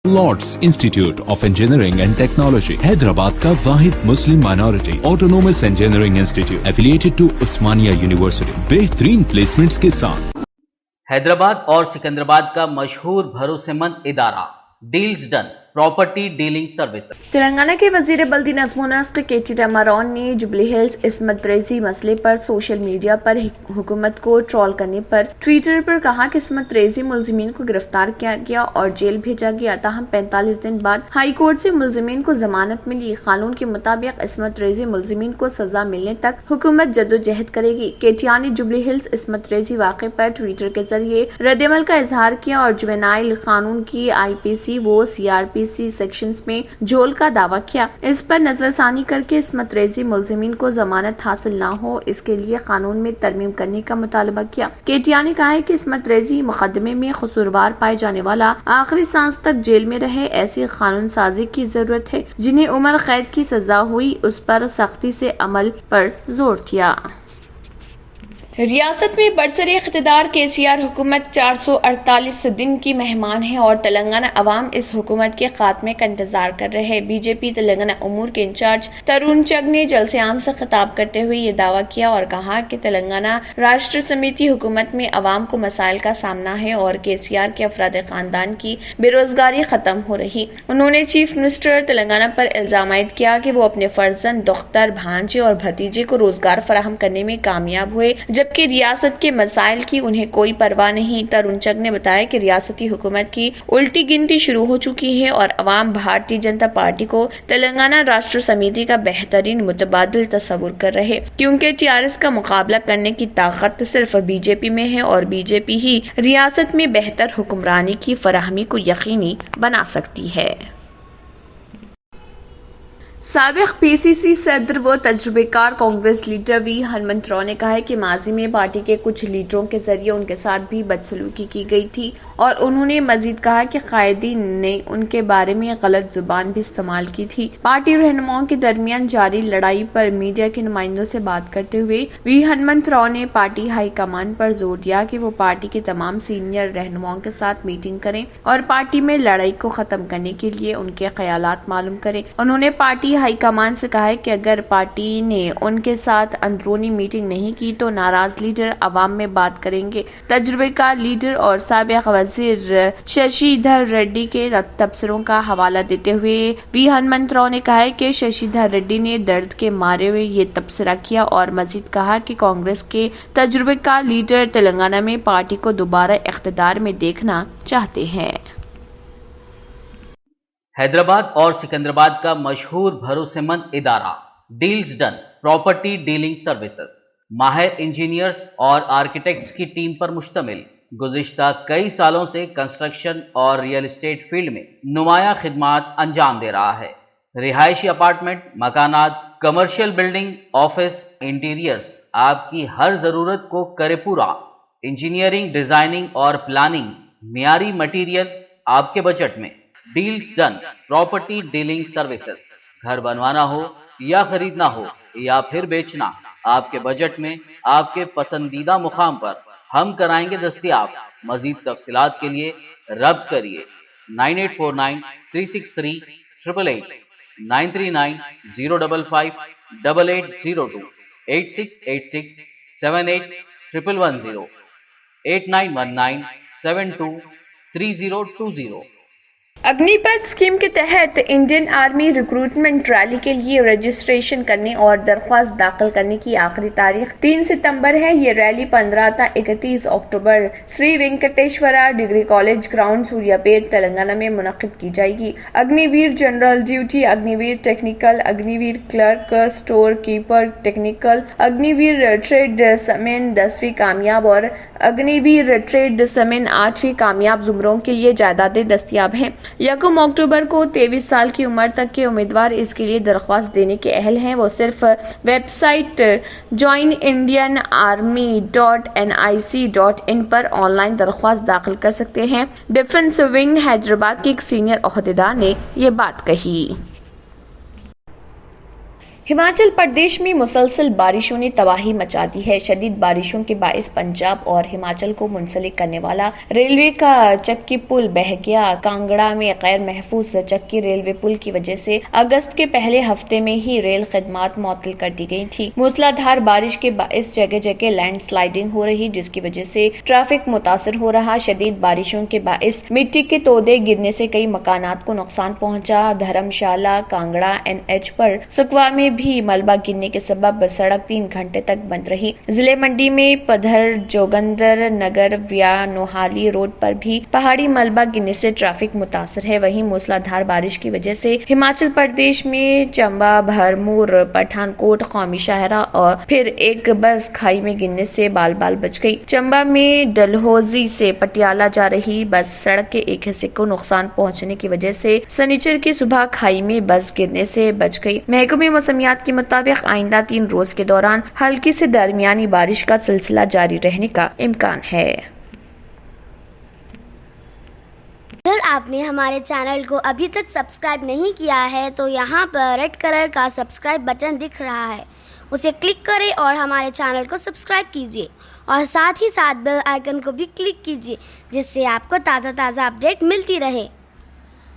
Lord's institute of engineering and technology Hyderabad का वाहिद मुस्लिम minority autonomous engineering institute affiliated to Osmania university बेहतरीन placements के साथ। हैदराबाद और सिकंदराबाद का मशहूर भरोसेमंद इदारा deals done property dealing services. Telangana के वजीर बल्दी नज़्म व नस्क के.टी. रामाराव ने जुबली हिल्स इस्मत रेजी मसले पर सोशल मीडिया पर हुकूमत को ट्रोल करने पर ट्विटर पर कहा कि इस्मत रेजी मुलजिमीन को गिरफ्तार किया गया और जेल भेजा गया। ताहम 45 दिन बाद हाई कोर्ट से मुलजिमीन को जमानत मिली। कानून के मुताबिक इस्मत रेजी मुलजिमीन को सजा मिलने तक हुकूमत जद्दोजहद करेगी। के.टी. ने जुबली हिल्स इस्मत रेजी वाक़े पर ट्विटर के जरिए रद्दअमल का इजहार किया और जुवेनाइल कानून की IPC व CRPC सेक्शंस में झोल का दावा किया। इस पर नजरसानी करके इस्मत रेजी मुलजिमीन को जमानत हासिल न हो, इसके लिए कानून में तरमीम करने का मुतालबा किया। के.टी. ने कहा है कि इस्मत रेजी मुकदमे में कसूरवार पाए जाने वाला आखिरी सांस तक जेल में रहे। ऐसी कानून साजी की जरूरत है। जिन्हें उम्र कैद की सजा हुई उस पर सख्ती से अमल पर जोर दिया। रियासत में बरसरे इख्तिदार KCR हुकूमत 448 दिन की मेहमान है और तेलंगाना अवाम इस हुकूमत के खात्मे का इंतजार कर रहे हैं। बीजेपी तेलंगाना उमूर के इंचार्ज तरुण चग ने जलसे आम से खिताब करते हुए ये दावा किया और कहा कि तेलंगाना राष्ट्र समिति हुकूमत में अवाम को मसाइल का सामना है और KCR के अफराद खानदान की बेरोजगारी खत्म हो रही। उन्होंने चीफ मिनिस्टर तेलंगाना पर इल्जाम आयद किया कि वो अपने फर्जंद, दुख्तर, भांजे और भतीजे को रोजगार फराहम करने में कामयाब हुए, जबकि रियासत के मसाइल की उन्हें कोई परवाह नहीं। तरुण चग ने बताया कि रियासती हुकूमत की उल्टी गिनती शुरू हो चुकी है और अवाम भारतीय जनता पार्टी को तेलंगाना राष्ट्र समिति का बेहतरीन मुतबादिल तस्वुर कर रहे, क्योंकि TRS का मुकाबला करने की ताकत सिर्फ BJP में है और BJP ही रियासत में बेहतर हुक्मरानी की फराहमी को यकीनी बना सकती है। साबिक PCC सदर व तजुर्बेकार कांग्रेस लीडर V हनुमंतराव ने कहा है कि माजी में पार्टी के कुछ लीडरों के जरिए उनके साथ भी बदसलूकी की गई थी और उन्होंने मजीद कहा कि कायदीन ने उनके बारे में गलत जुबान भी इस्तेमाल की थी। पार्टी रहनुमाओं के दरमियान जारी लड़ाई पर मीडिया के नुमाइंदों से बात करते हुए V हनुमंतराव ने पार्टी हाईकमान पर जोर दिया कि वो पार्टी के तमाम सीनियर रहनुमाओं के साथ मीटिंग करें और पार्टी में लड़ाई को खत्म करने के लिए उनके ख्यालात मालूम करें। उन्होंने पार्टी हाईकमान से कहा है कि अगर पार्टी ने उनके साथ अंदरूनी मीटिंग नहीं की तो नाराज लीडर अवाम में बात करेंगे। तजुर्बेकार लीडर और साबिक वजीर शशिधर रेड्डी के तबसरों का हवाला देते हुए V हनुमंतराव ने कहा है कि शशिधर रेड्डी ने दर्द के मारे हुए ये तबसरा किया और मजीद कहा कि कांग्रेस के तजुर्बेकार लीडर तेलंगाना में पार्टी को दोबारा इख्तिदार में देखना चाहते हैं। हैदराबाद और सिकंदराबाद का मशहूर भरोसेमंद इदारा deals done property dealing services माहिर इंजीनियर्स और आर्किटेक्ट्स की टीम पर मुश्तमिल गुज़िश्ता कई सालों से कंस्ट्रक्शन और रियल एस्टेट फील्ड में नुमाया खिदमात अंजाम दे रहा है। रिहायशी अपार्टमेंट, मकानात, कमर्शियल बिल्डिंग, ऑफिस, इंटीरियर्स, आपकी हर जरूरत को करे पूरा। इंजीनियरिंग, डिजाइनिंग और प्लानिंग, मियारी मटीरियल आपके बजट में। Deals done property dealing services. घर बनवाना हो या खरीदना हो या फिर बेचना, आपके बजट में आपके पसंदीदा मुकाम पर हम कराएंगे दस्तयाब। मजीद तफसीलात के लिए रब्त करिए 9849 363 888 939 055 8802 8686 78 110 8919 72 3020। अग्निपथ स्कीम के तहत इंडियन आर्मी रिक्रूटमेंट रैली के लिए रजिस्ट्रेशन करने और दरख्वास्त दाखिल करने की आखिरी तारीख 3 सितंबर है। ये रैली 15 ta 31 अक्टूबर Shri Venkateswara degree college ground Suryapet Telangana में मुनक्किद की जाएगी। Agniveer general duty, Agniveer technical, Agniveer clerk, store keeper technical, Agniveer tradesmen 10वीं कामयाब और अग्निवीर ट्रेड समेन 8वीं कामयाब जुमरों के लिए जायदादें दस्तियाब हैं। 1 अक्टूबर को 23 साल की उम्र तक के उम्मीदवार इसके लिए दरख्वास्त देने के अहल हैं। वो सिर्फ वेबसाइट joinindianarmy.nic.in पर ऑनलाइन दरख्वास्त दाखिल कर सकते हैं। डिफेंस विंग हैदराबाद के एक सीनियर ओहदेदार ने ये बात कही। हिमाचल प्रदेश में मुसलसल बारिशों ने तबाही मचा दी है। शदीद बारिशों के बाइस पंजाब और हिमाचल को मुंसलिक करने वाला रेलवे का चक्की पुल बह गया। कांगड़ा में गैर महफूज चक्की रेलवे पुल की वजह से अगस्त के पहले हफ्ते में ही रेल खदमात मुअत्तल कर दी गई थी। मूसलाधार बारिश के बाइस जगह जगह लैंड स्लाइडिंग हो रही, जिसकी वजह से ट्रैफिक मुतासर हो रहा। शदीद बारिशों के बाइस मिट्टी के तोदे गिरने से कई मकानात को नुकसान पहुंचा। धर्मशाला कांगड़ा NH पर सुकवा में भी मलबा गिरने के सबब सड़क 3 घंटे तक बंद रही। जिले मंडी में पधर जोगंदर नगर विया नोहाली रोड पर भी पहाड़ी मलबा गिरने से ट्रैफिक मुतासर है। वहीं मूसलाधार बारिश की वजह से हिमाचल प्रदेश में चंबा भरमूर पठानकोट कौमी शाहरा और फिर एक बस खाई में गिरने से बाल बाल बच गई। चंबा में डलहौजी से पटियाला जा रही बस सड़क के एक हिस्से को नुकसान पहुंचने की वजह से शनिचर की सुबह खाई में बस गिरने से बच गई। महकमे मौसमियात के मुताबिक आइंदा 3 रोज के दौरान हल्की से दरमियानी बारिश का सिलसिला जारी रहने का इम्कान है। अगर आपने हमारे चैनल को अभी तक सब्सक्राइब नहीं किया है तो यहाँ पर रेड कलर का सब्सक्राइब बटन दिख रहा है, उसे क्लिक करें और हमारे चैनल को सब्सक्राइब कीजिए और साथ ही साथ बेल आइकन को भी क्लिक कीजिए, जिससे आपको ताज़ा अपडेट मिलती रहे।